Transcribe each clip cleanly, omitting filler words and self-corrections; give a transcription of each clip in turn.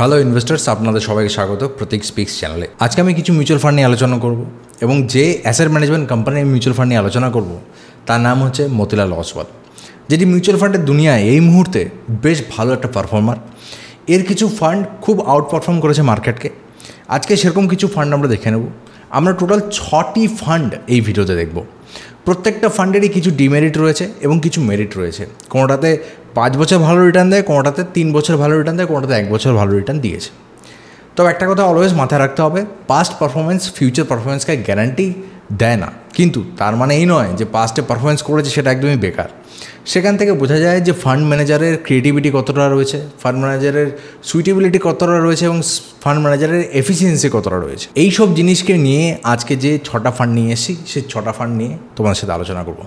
Hello investors, আপনাদের সবাইকে স্বাগত প্রতীক স্পিক্স চ্যানেলে। আজকে আমি কিছু মিউচুয়াল ফান্ড নিয়ে আলোচনা করব এবং যে অ্যাসেট ম্যানেজমেন্ট কোম্পানির মিউচুয়াল ফান্ড নিয়ে আলোচনা করব তার নাম হচ্ছে মতিলাল অসওয়াল, যেটি মিউচুয়াল ফান্ডের দুনিয়ায় এই মুহূর্তে বেশ ভালো একটা পারফর্মার। এর কিছু ফান্ড খুব আউট পারফর্ম করেছে মার্কেটকে। আজকে সেরকম কিছু ফান্ড আমরা দেখে নেব। আমরা টোটাল 6টি ফান্ড এই ভিডিওতে দেখব। প্রত্যেকটা ফান্ডেরই কিছু ডিমেরিট রয়েছে এবং কিছু মেরিট রয়েছে। কোনোটাতে 5 বছর ভালো রিটার্ন দেয়, কোনোটাতে 3 বছর ভালো রিটার্ন দেয়, কোনোটাতে 1 বছর ভালো রিটার্ন দিয়েছে। তবে একটা কথা অলওয়েজ মাথায় রাখতে হবে, পাস্ট পারফরমেন্স ফিউচার পারফরমেন্সকে গ্যারান্টি দেয় না, কিন্তু তার মানে এই নয় যে পাস্টে পারফরমেন্স করেছে সেটা একদমই বেকার। সেখান থেকে বোঝা যায় যে ফান্ড ম্যানেজারের ক্রিয়েটিভিটি কতটা রয়েছে, ফান্ড ম্যানেজারের সুইটেবিলিটি কতটা রয়েছে এবং ফান্ড ম্যানেজারের এফিসিয়েন্সি কতটা রয়েছে। এই সব জিনিসকে নিয়ে আজকে যে 6টা ফান্ড নিয়ে এসেছি, সেই 6টা ফান্ড নিয়ে তোমাদের সাথে আলোচনা করব।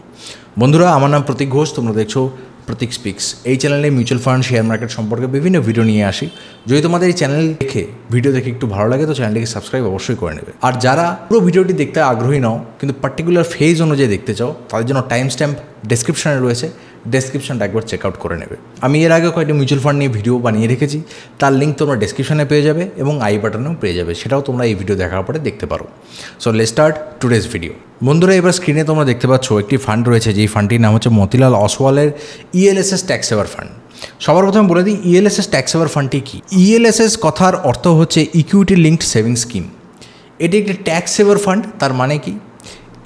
বন্ধুরা, আমার নাম প্রতীক ঘোষ, তোমরা দেখছো প্রতীক স্পিক্স। এই চ্যানেলে মিউচুয়াল ফান্ড, শেয়ার মার্কেট সম্পর্কে বিভিন্ন ভিডিও নিয়ে আসি। যদি তোমাদের এই চ্যানেল ভিডিও দেখে একটু ভালো লাগে তো চ্যানেলটিকে সাবস্ক্রাইব অবশ্যই করে নেবে। আর যারা পুরো ভিডিওটি দেখতে আগ্রহী নও কিন্তু পার্টিকুলার ফেজ অনুযায়ী দেখতে চাও, তাদের জন্য টাইম স্ট্যাম্প ডেসক্রিপশানে রয়েছে, ডেসক্রিপশনটা একবার চেক আউট করে নেবে। আমি এর আগে কয়েকটি মিউচুয়াল ফান্ড নিয়ে ভিডিও বানিয়ে রেখেছি, তার লিঙ্ক তোমরা ডেসক্রিপশনে পেয়ে যাবে এবং আই বাটনেও পেয়ে যাবে, সেটাও তোমরা এই ভিডিও দেখার পরে দেখতে পারো। So let's start today's video. বন্ধুরা, এবার স্ক্রিনে তোমরা দেখতে পাচ্ছ একটি ফান্ড রয়েছে, যেই ফান্ডটির নাম হচ্ছে মতিলাল অসওয়ালের ইএলএসএস ট্যাক্স সেভার ফান্ড। সবার প্রথমে বলে দিই, ইএলএসএস ট্যাক্স সেভার ফান্ডটি কী। ইএলএসএস কথার অর্থ হচ্ছে ইকুইটি লিঙ্কড সেভিংস স্কিম। এটি একটি ট্যাক্স সেভার ফান্ড। তার মানে কি,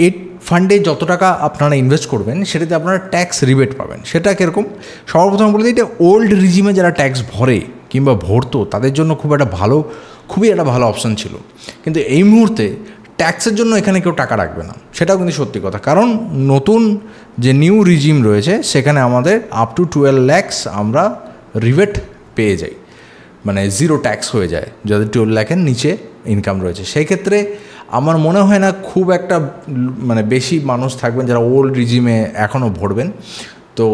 এই ফান্ডে যত টাকা আপনারা ইনভেস্ট করবেন সেটাতে আপনারা ট্যাক্স রিবেট পাবেন। সেটা কীরকম, সবার প্রথমে বলে দিই, এটা ওল্ড রিজিমে যারা ট্যাক্স ভরে কিংবা ভরতো তাদের জন্য খুবই একটা ভালো অপশান ছিল। কিন্তু এই মুহূর্তে ট্যাক্সের জন্য এখানে কেউ টাকা রাখবে না, সেটাও কিন্তু সত্যি কথা। কারণ নতুন যে নিউ রিজিম রয়েছে সেখানে আমাদের আপ টু 12 lakhs আমরা রিবেট পেয়ে যাই, মানে জিরো ট্যাক্স হয়ে যায় যাদের 12 লাখের নিচে ইনকাম রয়েছে। সেই ক্ষেত্রে আমার মনে হয় না খুব একটা বেশি মানুষ থাকবেন যারা ওল্ড রিজিমে এখনও ভরবেন। তো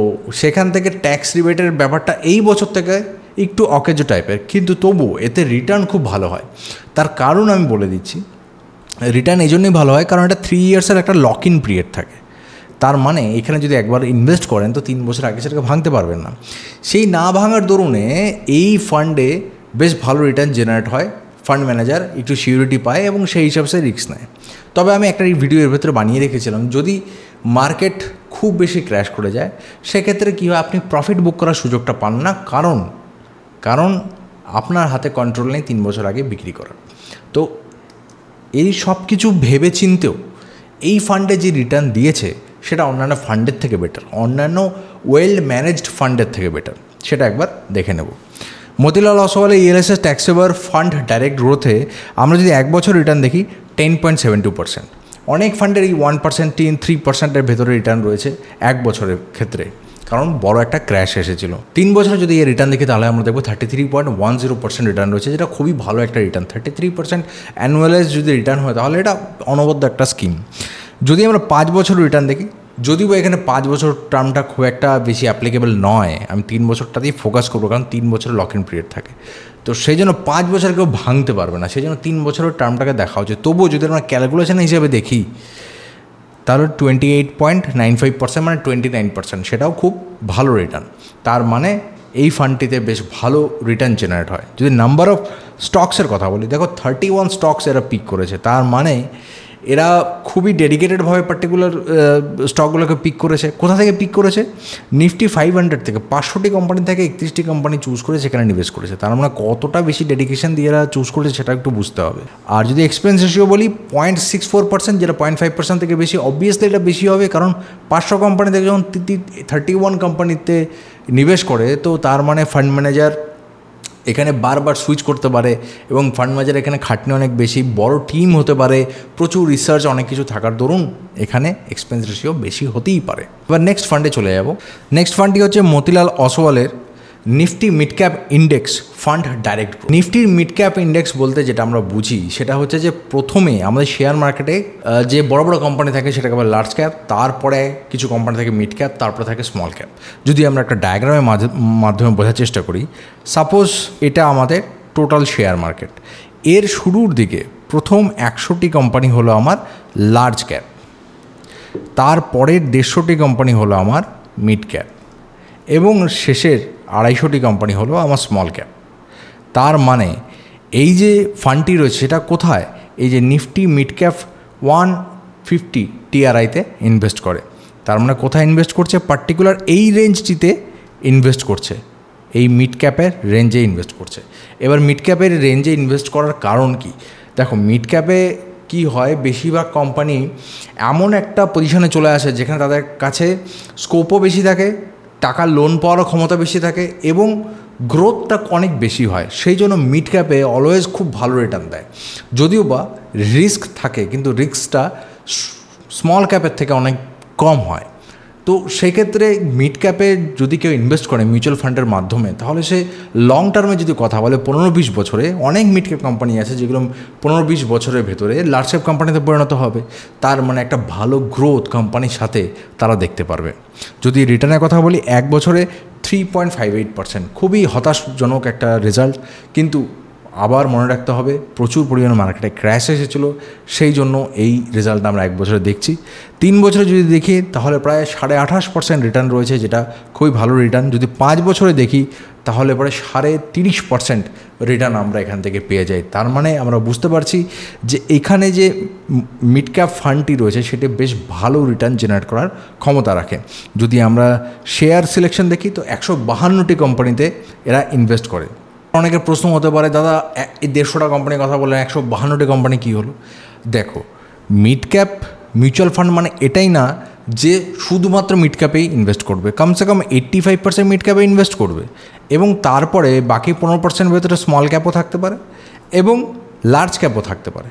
সেখান থেকে ট্যাক্স রিবেটের ব্যাপারটা এই বছর থেকে একটু অকেজো টাইপের, কিন্তু তবু এতে রিটার্ন খুব ভালো হয়। তার কারণ আমি বলে দিচ্ছি, রিটার্ন এই জন্যই ভালো হয় কারণ এটা 3 ইয়ার্সের একটা লক ইন পিরিয়ড থাকে। তার মানে এখানে যদি একবার ইনভেস্ট করেন তো 3 বছর আগে সেটাকে ভাঙতে পারবেন না। সেই না ভাঙার দরুনে এই ফান্ডে বেশ ভালো রিটার্ন জেনারেট হয়, ফান্ড ম্যানেজার একটু সিকিউরিটি পায় এবং সেই হিসাবে সে রিস্ক নেয়। তবে আমি একটা ভিডিও এর ভেতরে বানিয়ে রেখেছিলাম, যদি মার্কেট খুব বেশি ক্র্যাশ করে যায় সেক্ষেত্রে কী হয়, আপনি প্রফিট বুক করার সুযোগটা পান না, কারণ আপনার হাতে কন্ট্রোল নেই 3 বছর আগে বিক্রি করার। তো এই সব কিছু ভেবে চিনতেও এই ফান্ডে যে রিটার্ন দিয়েছে সেটা অন্যান্য ফান্ডের থেকে বেটার, অন্যান্য ওয়েল ম্যানেজড ফান্ডের থেকে বেটার। সেটা একবার দেখে নেব। মতিলাল অসওয়ালের ইএলএসএস ট্যাক্স সেভার ফান্ড ডাইরেক্ট গ্রোথে আমরা যদি 1 বছর রিটার্ন দেখি 10.72%। অনেক ফান্ডের এই 1%, 3%-এর ভেতরে রিটার্ন রয়েছে 1 বছরের ক্ষেত্রে, কারণ বড় একটা ক্র্যাশ এসেছিল। 3 বছরে যদি এই রিটার্ন দেখি তাহলে আমরা দেখবো 33.10% রিটার্ন রয়েছে, যেটা খুবই ভালো একটা রিটার্ন। 33% অ্যানুয়ালাইজ যদি রিটার্ন হয় তাহলে এটা অনবদ্য একটা স্কিম। যদি আমরা 5 বছর রিটার্ন দেখি, যদিও এখানে 5 বছর টার্মটা খুব একটা বেশি অ্যাপ্লিকেবল নয়, আমি 3 বছরটাতেই ফোকাস করবো, কারণ 3 বছরের লক ইন পিরিয়ড থাকে। তো সেই জন্য 5 বছর কেউ ভাঙতে পারবে না, সেই জন্য 3 বছরের টার্মটাকে দেখা হচ্ছে। তবুও যদি আমরা ক্যালকুলেশন হিসেবে দেখি তাহলে 28.95%, মানে 29%, সেটাও খুব ভালো রিটার্ন। তার মানে এই ফান্ডটিতে বেশ ভালো রিটার্ন জেনারেট হয়। যদি নাম্বার অফ স্টকসের কথা বলি, দেখো 31 স্টকস এরা পিক করেছে। তার মানে এরা খুবই ডেডিকেটেডভাবে পার্টিকুলার স্টকগুলোকে পিক করেছে। কোথা থেকে পিক করেছে? নিফটি 500 থেকে 500টি কোম্পানি থেকে 31টি কোম্পানি চুজ করে সেখানে নিবেশ করেছে। তার মানে কতটা বেশি ডেডিকেশন দিয়ে এরা চুজ করেছে সেটা একটু বুঝতে হবে। আর যদি এক্সপেন্স রেশিও বলি 0.64%, যেটা 0.5% থেকে বেশি, অবভিয়াসলি এটা বেশি হবে, কারণ 500 কোম্পানি থেকে যখন 31 কোম্পানিতে নিবেশ করে তো তার মানে ফান্ড ম্যানেজার এখানে বারবার সুইচ করতে পারে এবং ফান্ড ম্যানেজার এখানে খাটনি অনেক বেশি, বড় টিম হতে পারে, প্রচুর রিসার্চ অনেক কিছু থাকার দরুন এখানে এক্সপেন্স রেশিও বেশি হতেই পারে। এবার নেক্সট ফান্ডে চলে যাব। নেক্সট ফান্ডটি হচ্ছে মতিলাল অসওয়ালের Nifty mid cap index fund direct. নিফটির মিড ক্যাপ ইন্ডেক্স বলতে যেটা আমরা বুঝি সেটা হচ্ছে যে প্রথমে আমাদের শেয়ার মার্কেটে যে বড় বড় কোম্পানি থাকে সেটাকে বলে লার্জ ক্যাপ, তারপরে কিছু কোম্পানি থাকে মিড ক্যাপ, তারপরে থাকে স্মল ক্যাপ। যদি আমরা একটা ডায়াগ্রামের মাধ্যমে বোঝার চেষ্টা করি, সাপোজ এটা আমাদের টোটাল শেয়ার মার্কেট, এর শুরুর দিকে প্রথম 100টি কোম্পানি হলো আমার লার্জ ক্যাপ, তারপরের 150টি কোম্পানি হলো আমার মিড ক্যাপ এবং শেষের 250টি কোম্পানি হলো আমার স্মল ক্যাপ। তার মানে এই যে ফান্ডটি রয়েছে সেটা কোথায়, এই যে নিফটি মিড ক্যাপ 150 টিআরআইতে ইনভেস্ট করে। তার মানে কোথায় ইনভেস্ট করছে, পার্টিকুলার এই রেঞ্জটিতে ইনভেস্ট করছে, এই মিড ক্যাপের রেঞ্জে ইনভেস্ট করছে। এবার মিড ক্যাপের রেঞ্জে ইনভেস্ট করার কারণ কি, দেখো মিড ক্যাপে কি হয়, বেশিরভাগ কোম্পানি এমন একটা পজিশনে চলে আসে যেখানে তাদের কাছে স্কোপও বেশি থাকে, টাকা লোন পাওয়ারও ক্ষমতা বেশি থাকে এবং গ্রোথটা অনেক বেশি হয়। সেই জন্য মিড ক্যাপে অলওয়েজ খুব ভালো রিটার্ন দেয়, যদিও বা রিস্ক থাকে, কিন্তু রিস্কটা স্মল ক্যাপের থেকে অনেক কম হয়। তো সেক্ষেত্রে মিড ক্যাপে যদি কেউ ইনভেস্ট করে মিউচুয়াল ফান্ডের মাধ্যমে, তাহলে সে লং টার্মে যদি কথা বলে 15-20 বছরে অনেক মিড ক্যাপ কোম্পানি আছে যেগুলো 15-20 বছরের ভেতরে লার্জ ক্যাপ কোম্পানিতে পরিণত হবে। তার মানে একটা ভালো গ্রোথ কোম্পানির সাথে তারা দেখতে পারবে। যদি রিটার্নের কথা বলি, 1 বছরে 3.58%, খুবই হতাশজনক একটা রেজাল্ট। কিন্তু আবার মনে রাখতে হবে প্রচুর পরিমাণে মার্কেটে ক্র্যাশ এসেছিলো, সেই জন্য এই রেজাল্ট আমরা 1 বছরে দেখছি। 3 বছরে যদি দেখি তাহলে প্রায় 28.5% রিটার্ন রয়েছে, যেটা খুবই ভালো রিটার্ন। যদি 5 বছরে দেখি তাহলে প্রায় 30.5% রিটার্ন আমরা এখান থেকে পেয়ে যাই। তার মানে আমরা বুঝতে পারছি যে এখানে যে মিড ক্যাপ ফান্ডটি রয়েছে সেটি বেশ ভালো রিটার্ন জেনারেট করার ক্ষমতা রাখে। যদি আমরা শেয়ার সিলেকশন দেখি তো 152টি কোম্পানিতে এরা ইনভেস্ট করে। অনেকের প্রশ্ন হতে পারে, দাদা এই 150টা কোম্পানির কথা বললেন, 152টি কোম্পানি কী হলো? দেখো, মিড ক্যাপ মিউচুয়াল ফান্ড মানে এটাই না যে শুধুমাত্র মিড ক্যাপেই ইনভেস্ট করবে, কমসে কম 85% মিড ক্যাপে ইনভেস্ট করবে এবং তারপরে বাকি 15% ভেতরে স্মল ক্যাপও থাকতে পারে এবং লার্জ ক্যাপও থাকতে পারে।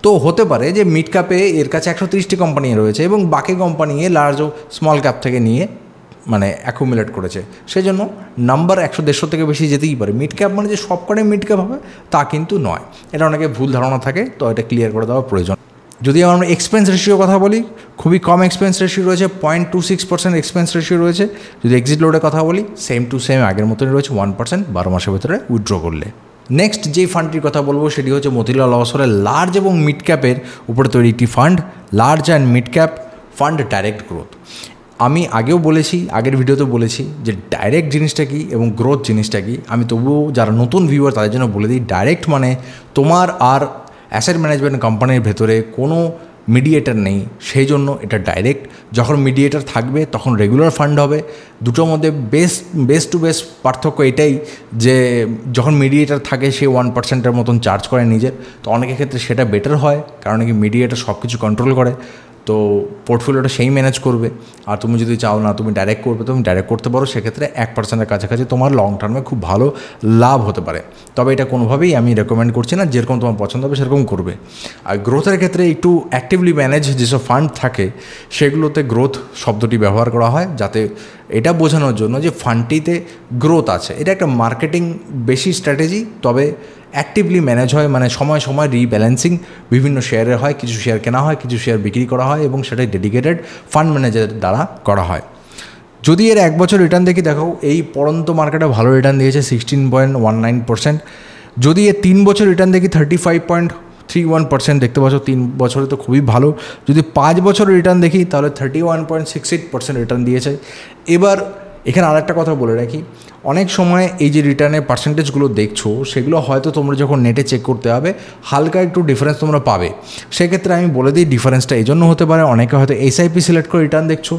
তো হতে পারে যে মিড ক্যাপে এর কাছে 130টি কোম্পানি রয়েছে এবং বাকি কোম্পানি লার্জ ও স্মল ক্যাপ থেকে নিয়ে মানে অ্যাকুমুলেট করেছে, সেই জন্য নাম্বার 100-150 থেকে বেশি যেতেই পারে। মিড ক্যাপ মানে যে সবকটাই মিড ক্যাপ হবে তা কিন্তু নয়, এটা অনেকে ভুল ধারণা থাকে, তো এটা ক্লিয়ার করে দেওয়া প্রয়োজন। যদি আমরা এক্সপেন্স রেশিও কথা বলি, খুবই কম এক্সপেন্স রেশিও রয়েছে, 0.26% এক্সপেন্স রেশিও রয়েছে। যদি এক্সিট লোডের কথা বলি, সেম টু সেম আগের মতনই রয়েছে, 1% 12 মাসের ভেতরে উইথড্র করলে। নেক্সট যেই ফান্ডটির কথা বলবো সেটি হচ্ছে মতিলাল অসওয়ালের লার্জ এবং মিড ক্যাপের উপরে তৈরি একটি fund, large and mid cap fund direct growth. আমি আগেও বলেছি, আগের ভিডিওতে বলেছি যে ডাইরেক্ট জিনিসটা কী এবং গ্রোথ জিনিসটা কী। আমি তবুও যারা নতুন ভিউয়ার তাদের জন্য বলে দিই, ডাইরেক্ট মানে তোমার আর অ্যাসেট ম্যানেজমেন্ট কোম্পানির ভেতরে কোনো মিডিয়েটার নেই, সেই জন্য এটা ডাইরেক্ট। যখন মিডিয়েটার থাকবে তখন রেগুলার ফান্ড হবে। দুটোর মধ্যে বেস টু বেস পার্থক্য এটাই যে যখন মিডিয়েটার থাকে সে 1%-এর মতন চার্জ করে নিজের, তো অনেকের ক্ষেত্রে সেটা বেটার হয়, কারণ কি মিডিয়েটার সব কিছু কন্ট্রোল করে, তো পোর্টফোলিওটা সেই ম্যানেজ করবে। আর তুমি যদি চাও না তুমি ডাইরেক্ট করবে, তুমি ডাইরেক্ট করতে পারো, সেক্ষেত্রে 1%-এর কাছাকাছি তোমার লং টার্মে খুব ভালো লাভ হতে পারে। তবে এটা কোনোভাবেই আমি রেকমেন্ড করছি না, যেরকম তোমার পছন্দ হবে সেরকম করবে। আর গ্রোথের ক্ষেত্রে একটু অ্যাক্টিভলি ম্যানেজ যেসব ফান্ড থাকে সেগুলোতে গ্রোথ শব্দটি ব্যবহার করা হয়, যাতে এটা বোঝানোর জন্য যে ফান্ডটিতে গ্রোথ আছে। এটা একটা মার্কেটিং বেশি স্ট্র্যাটেজি, তবে অ্যাক্টিভলি ম্যানেজ হয়, মানে সময় সময় রিব্যালেন্সিং বিভিন্ন শেয়ারের হয়, কিছু শেয়ার কেনা হয়, কিছু শেয়ার বিক্রি করা হয় এবং সেটাই ডেডিকেটেড ফান্ড ম্যানেজারের দ্বারা করা হয়। যদি এর 1 বছর রিটার্ন দেখি, দেখো এই পড়ন্ত মার্কেটে ভালো রিটার্ন দিয়েছে 16.19%। যদি এর 3 বছর রিটার্ন দেখি 35.31% দেখতে পাচ্ছ, 3 বছরে তো খুবই ভালো। যদি 5 বছর রিটার্ন দেখি তাহলে 31.68% রিটার্ন দিয়েছে। এবার এখানে আরেকটা কথা বলে রাখি, অনেক সময় এই যে রিটার্নের পার্সেন্টেজগুলো দেখছো সেগুলো হয়তো তোমরা যখন নেটে চেক করতে হবে হালকা একটু ডিফারেন্স তোমরা পাবে। সেক্ষেত্রে আমি বলে দিই ডিফারেন্সটা এই জন্য হতে পারে, অনেকে হয়তো এসআইপি সিলেক্ট করে রিটার্ন দেখছো,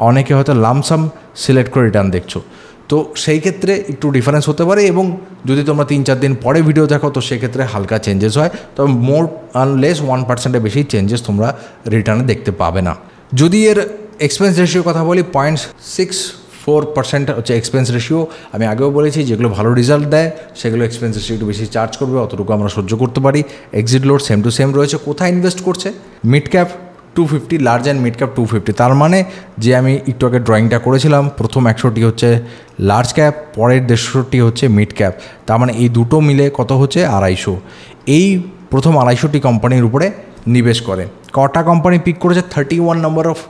অনেকে হয়তো লামসাম সিলেক্ট করে রিটার্ন দেখছো, তো সেই ক্ষেত্রে একটু ডিফারেন্স হতে পারে। এবং যদি তোমরা 3-4 দিন পরে ভিডিও দেখো তো সেক্ষেত্রে হালকা চেঞ্জেস হয়, তবে মোর আনলেস 1%-এর বেশি চেঞ্জেস তোমরা রিটার্নে দেখতে পাবে না। যদি এর এক্সপেন্স রেশিও কথা বলি, 0.64% হচ্ছে এক্সপেন্স রেশিও। আমি আগেও বলেছি যেগুলো ভালো রেজাল্ট দেয় সেগুলো এক্সপেন্স রেশিও একটু বেশি চার্জ করবে, অতটুকু আমরা সহ্য করতে পারি। Exit load same to same রয়েছে। কোথায় ইনভেস্ট করছে? Mid cap 250, large and mid cap 250। তার মানে যে আমি একটু আগে ড্রয়িংটা করেছিলাম, প্রথম 100টি হচ্ছে লার্জ ক্যাপ, পরের 150টি হচ্ছে মিড ক্যাপ। তার মানে এই দুটো মিলে কত হচ্ছে? 250। এই প্রথম 250টি কোম্পানির উপরে নিবেশ করে। কটা কোম্পানি পিক করেছে? 31 নম্বর অফ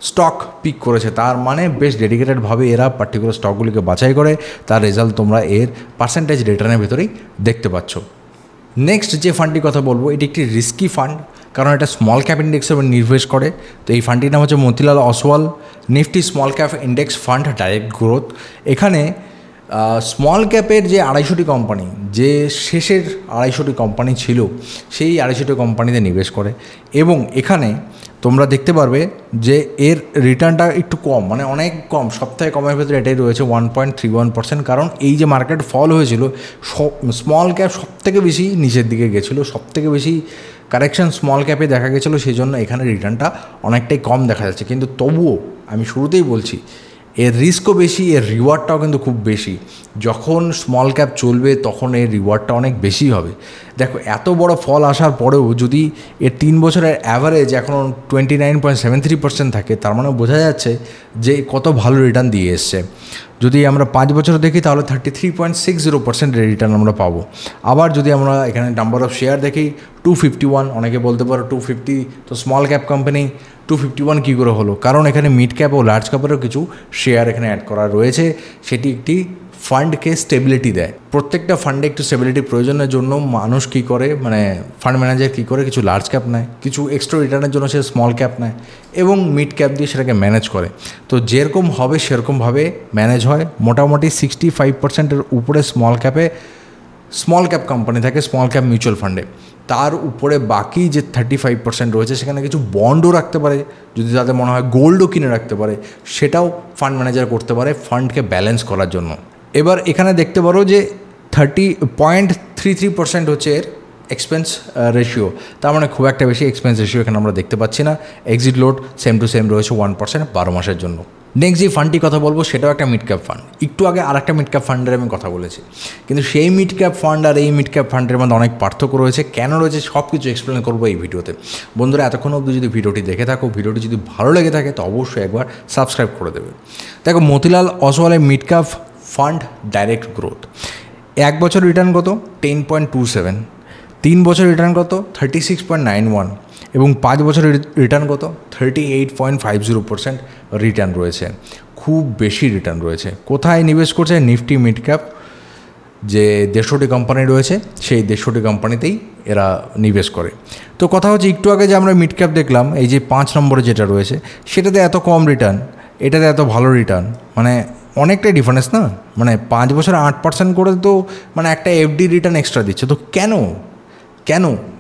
স্টক পিক করেছে। তার মানে বেশ ডেডিকেটেডভাবে এরা পার্টিকুলার স্টকগুলিকে বাছাই করে, তার রেজাল্ট তোমরা এর পার্সেন্টেজ রিটার্নের ভেতরেই দেখতে পাচ্ছ। নেক্সট যে ফান্ডটির কথা বলবো, এটি একটি রিস্কি ফান্ড, কারণ এটা স্মল ক্যাপ ইন্ডেক্সের উপর নির্ভর করে। তো এই ফান্ডটির নাম হচ্ছে Motilal Oswal Nifty small cap index fund direct growth. এখানে স্মল ক্যাপের যে 250টি কোম্পানি, যে শেষের 250টি কোম্পানি ছিল, সেই 250টি কোম্পানিতে নিবেশ করে। এবং এখানে তোমরা দেখতে পারবে যে এর রিটার্নটা একটু কম, মানে অনেক কম, সবথেকে কমের ভেতরে এটাই রয়েছে 1.31%। কারণ এই যে মার্কেট ফল হয়েছিল, স্মল ক্যাপ সবথেকে বেশি নিচের দিকে গেছিলো, সবথেকে বেশি কারেকশন স্মল ক্যাপে দেখা গেছিলো, সেই জন্য এখানে রিটার্নটা অনেকটাই কম দেখা যাচ্ছে। কিন্তু তবুও আমি শুরুতেই বলছি, এর রিস্কও বেশি, এর রিওয়ার্ডটাও কিন্তু খুব বেশি। যখন স্মল ক্যাপ চলবে তখন এর রিওয়ার্ডটা অনেক বেশি হবে। দেখো, এত বড় ফল আসার পরেও যদি এর 3 বছরের অ্যাভারেজ এখনও 29.73% থাকে, তার মানে বোঝা যাচ্ছে যে কত ভালো রিটার্ন দিয়ে এসছে। যদি আমরা 5 বছর দেখি তাহলে 33.60% রিটার্ন আমরা পাবো। আবার যদি আমরা এখানে নাম্বার অফ শেয়ার দেখি 251, অনেকে বলতে পারো 250, তো স্মল ক্যাপ কোম্পানি 251 কী করে হলো? কারণ এখানে মিড ক্যাপ ও লার্জ ক্যাপেরও কিছু শেয়ার এখানে অ্যাড করা রয়েছে। সেটি একটি ফান্ডকে স্টেবিলিটি দেয়। প্রত্যেকটা ফান্ডে একটু স্টেবিলিটি প্রয়োজনের জন্য মানুষ কী করে, মানে ফান্ড ম্যানেজার কী করে, কিছু লার্জ ক্যাপ নেয়, কিছু এক্সট্রা রিটার্নের জন্য সে স্মল ক্যাপ নেয় এবং মিড ক্যাপ দিয়ে সেটাকে ম্যানেজ করে। তো যেরকম হবে সেরকমভাবে ম্যানেজ হয়। মোটামুটি 65%-এর উপরে স্মল ক্যাপ কোম্পানি থাকে স্মল ক্যাপ মিউচুয়াল ফান্ডে। তার উপরে বাকি যে 35% রয়েছে সেখানে কিছু বন্ডও রাখতে পারে, যদি তাদের মনে হয় গোল্ডও কিনে রাখতে পারে, সেটাও ফান্ড ম্যানেজার করতে পারে ফান্ডকে ব্যালেন্স করার জন্য। এবার এখানে দেখতে পারো যে 30.33% হচ্ছে এর এক্সপেন্স রেশিও। তার মানে খুব একটা বেশি এক্সপেন্স রেশিও এখানে আমরা দেখতে পাচ্ছি না। Exit load same to same রয়েছে 1% 12 মাসের জন্য। নেক্সট যে ফান্ডটি কথা বলবো সেটাও একটা মিড ক্যাপ ফান্ড। একটু আগে আর একটা মিড ক্যাপ ফান্ডের আমি কথা বলেছি, কিন্তু সেই মিড ক্যাপ ফান্ড আর এই মিড ক্যাপ ফান্ডের মধ্যে অনেক পার্থক্য রয়েছে। কেন রয়েছে সব কিছু এক্সপ্লেন করবো এই ভিডিওতে। বন্ধুরা, এতক্ষণ অবধি যদি ভিডিওটি দেখে থাকো, ভিডিওটি যদি ভালো লেগে থাকে তো অবশ্যই একবার সাবস্ক্রাইব করে দেবে। দেখো, মতিলাল অসওয়ালের mid cap fund direct growth, 1 বছর রিটার্ন কত? 10.27, 3 বছর রিটার্ন কত? 36.91 এবং 5 বছরের রিটার্ন কত? 38.50% রিটার্ন রয়েছে। খুব বেশি রিটার্ন রয়েছে। কোথায় নিবেশ করছে? নিফটি মিড ক্যাপ যে 150টি কোম্পানি রয়েছে সেই 150টি কোম্পানিতেই এরা নিবেশ করে। তো কথা হচ্ছে, একটু আগে যে আমরা মিড ক্যাপ দেখলাম, এই যে 5 নম্বরে যেটা রয়েছে সেটাতে এত কম রিটার্ন, এটাতে এত ভালো রিটার্ন, মানে অনেকটাই ডিফারেন্স না? মানে 5 বছরে 8% করে তো মানে একটা এফডি রিটার্ন এক্সট্রা দিচ্ছে। তো কেন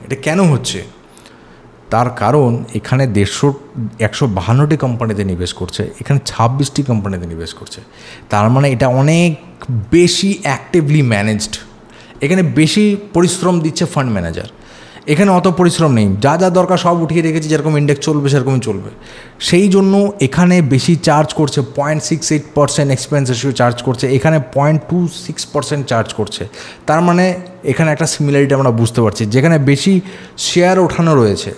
এটা কেন হচ্ছে? তার কারণ এখানে 152টি কোম্পানিতে নিবেশ করছে, এখানে 26টি কোম্পানিতে নিবেশ করছে। তার মানে এটা অনেক বেশি অ্যাক্টিভলি ম্যানেজড। এখানে বেশি পরিশ্রম দিচ্ছে ফান্ড ম্যানেজার। এখানে অত পরিশ্রম নেই, যা যা দরকার সব উঠিয়ে রেখেছি, যেরকম ইন্ডেক্স চলবে সেরকমই চলবে। সেই জন্য এখানে বেশি চার্জ করছে, 0.68% এক্সপেন্স রেশিও চার্জ করছে, এখানে 0.26% চার্জ করছে। তার মানে এখানে একটা সিমিলারিটি আমরা বুঝতে পারছি। যেখানে বেশি শেয়ার ওঠানো রয়েছে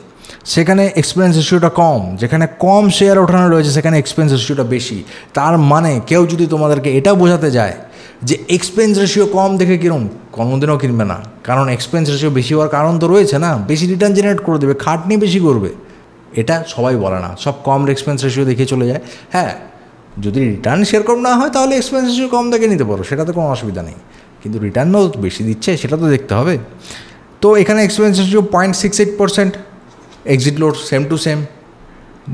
সেখানে এক্সপেন্স রেশিওটা কম, যেখানে কম শেয়ার ওঠানো রয়েছে সেখানে এক্সপেন্স রেশিওটা বেশি। তার মানে কেউ যদি তোমাদেরকে এটা বোঝাতে যায় যে এক্সপেন্স রেশিও কম দেখে কিনুন, কোনোদিনও কিনবে না। কারণ এক্সপেন্স রেশিও বেশি হওয়ার কারণ তো রয়েছে না, বেশি রিটার্ন জেনারেট করে দেবে, খাটনি বেশি করবে। এটা সবাই বলে না, সব কম এক্সপেন্স রেশিও দেখে চলে যায়। হ্যাঁ, যদি রিটার্ন সেরকম না হয় তাহলে এক্সপেন্স রেশিও কম দেখে নিতে পারো, সেটাতে কোনো অসুবিধা নেই। কিন্তু রিটার্নও বেশি দিচ্ছে সেটা তো দেখতে হবে। তো এখানে expense ratio 0.68%, exit load same to same.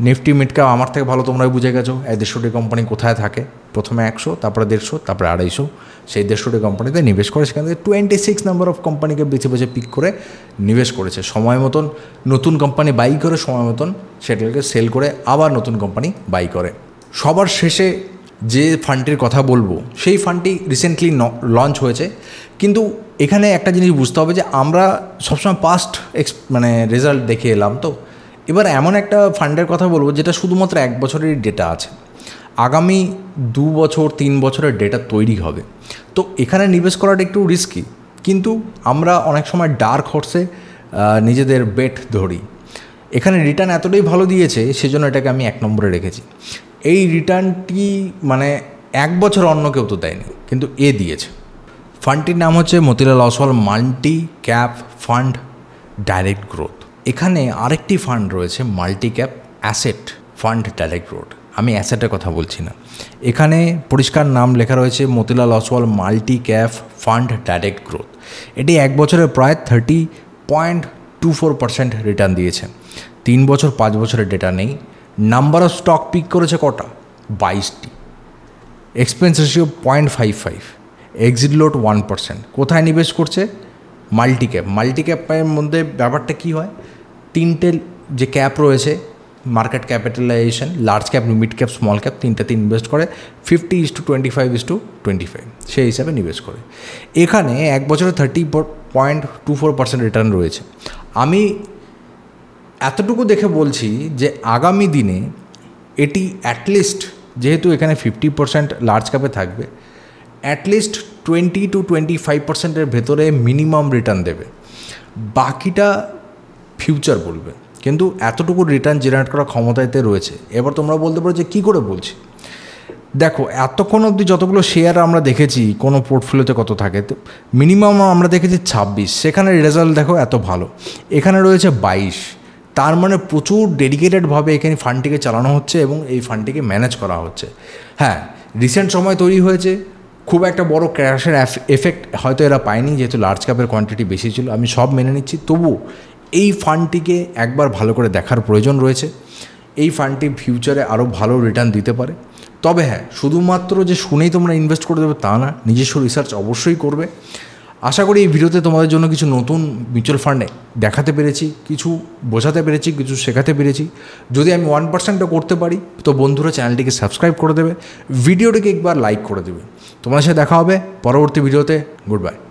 Nifty mid cap আমার থেকে ভালো তোমরাই বুঝে গেছো। এই 150টি কোম্পানি কোথায় থাকে? প্রথমে 100, তারপরে 150, তারপরে 250। সেই 150টি কোম্পানিতে নিবেশ করে, সেখান থেকে 26 নাম্বার অফ কোম্পানিকে বেছে বেছে পিক করে নিবেশ করেছে। সময় মতন নতুন কোম্পানি বাই করে, সময় মতন সেটাকে সেল করে আবার নতুন কোম্পানি বাই করে। সবার শেষে যে ফান্ডটির কথা বলবো সেই ফান্ডটি রিসেন্টলি লঞ্চ হয়েছে। কিন্তু এখানে একটা জিনিস বুঝতে হবে যে আমরা সবসময় পাস্ট রেজাল্ট দেখে এলাম। তো এবার এমন একটা ফান্ডের কথা বলবো যেটা শুধুমাত্র 1 বছরের ডেটা আছে, আগামী 2 বছর 3 বছরের ডেটা তৈরি হবে। তো এখানে নিবেশ করাটা একটু রিস্কি, কিন্তু আমরা অনেক সময় ডার্ক হর্সে নিজেদের বেট ধরি। এখানে রিটার্ন এতটাই ভালো দিয়েছে সেজন্য এটাকে আমি 1 নম্বরে রেখেছি। এই রিটার্নটি মানে 1 বছর অন্য কেউ তো দেয়নি, কিন্তু এ দিয়েছে। ফান্ডটির নাম হচ্ছে Motilal Oswal multi cap fund direct growth. এখানে আরেকটি ফান্ড রয়েছে multi cap asset fund direct growth. আমি অ্যাসেটের কথা বলছি না, এখানে পরিষ্কার নাম লেখা রয়েছে Motilal Oswal multi cap fund direct growth. এটি 1 বছরে প্রায় 30.24% রিটার্ন দিয়েছে। 3 বছর 5 বছরের ডেটা নেই। নাম্বার অফ স্টক পিক করেছে কটা? 22টি। Expense ratio 0.55, exit load 1%। কোথায় নিবেশ করছে? মাল্টি ক্যাপের মধ্যে ব্যাপারটা কী হয়, তিনটে যে ক্যাপ রয়েছে, market capitalization, large cap, mid cap, small cap, তিনটাতে ইনভেস্ট করে 50:25:25 সেই হিসাবে নিবেশ করে। এখানে এক বছরে 30.24% রিটার্ন রয়েছে। আমি এতটুকু দেখে বলছি যে আগামী দিনে এটি অ্যাটলিস্ট, যেহেতু এখানে 50% লার্জ ক্যাপে থাকবে, অ্যাটলিস্ট 20-25%-এর ভেতরে মিনিমাম রিটার্ন দেবে, বাকিটা ফিউচার বলবে। কিন্তু এতটুকু রিটার্ন জেনারেট করার ক্ষমতাতে রয়েছে। এবার তোমরা বলতে পারো যে কী করে বলছি। দেখো, এতক্ষণ অবধি যতগুলো শেয়ার আমরা দেখেছি কোনো পোর্টফোলিওতে কত থাকে, তো মিনিমাম আমরা দেখেছি 26, সেখানে রেজাল্ট দেখো এত ভালো, এখানে রয়েছে 22। তার মানে প্রচুর ডেডিকেটেডভাবে এখানে ফান্ডটিকে চালানো হচ্ছে এবং এই ফান্ডটিকে ম্যানেজ করা হচ্ছে। হ্যাঁ, রিসেন্ট সময় তৈরি হয়েছে, খুব একটা বড় ক্র্যাশের এফেক্ট হয়তো এরা পায়নি, যেহেতু লার্জ ক্যাপের কোয়ান্টিটি বেশি ছিল, আমি সব মেনে নিচ্ছি। তবু এই ফান্ডটিকে একবার ভালো করে দেখার প্রয়োজন রয়েছে। এই ফান্ডটি ফিউচারে আরও ভালো রিটার্ন দিতে পারে। তবে হ্যাঁ, শুধুমাত্র যে শুনেই তোমরা ইনভেস্ট করে দেবে তা না, নিজস্ব রিসার্চ অবশ্যই করবে। আশা করি এই ভিডিওতে তোমাদের জন্য কিছু নতুন মিউচুয়াল ফান্ডে দেখাতে পেরেছি, কিছু বোঝাতে পেরেছি, কিছু শেখাতে পেরেছি। যদি আমি 1%ও করতে পারি তো বন্ধুরা চ্যানেলটিকে সাবস্ক্রাইব করে দেবে, ভিডিওটিকে একবার লাইক করে দেবে। তোমার সাথে দেখা হবে পরবর্তী ভিডিওতে। Good bye.